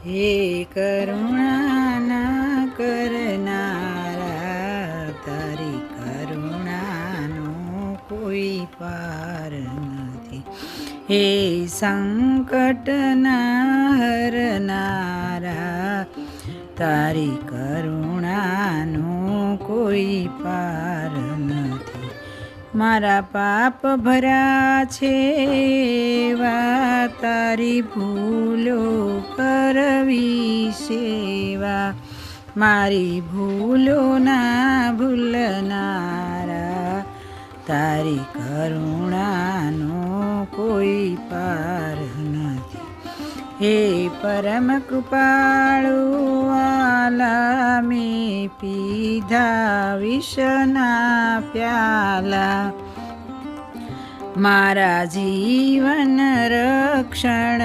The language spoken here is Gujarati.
હે કરુણાના કરનારા, તારી કરુણાનો કોઈ પાર નથી. હે સંકટના હરનારા, તારી કરુણાનો કોઈ પાર નથી. મારા પાપ ભર્યા છે એવા, તારી ભૂલો કરવી સેવા. મારી ભૂલો ના ભૂલનારા, તારી કરુણાનો કોઈ પાર નથી. હે પરમ કૃપાળુ વાલા, મેં પીધા વિષના પ્યાલા. મારા જીવન રક્ષણ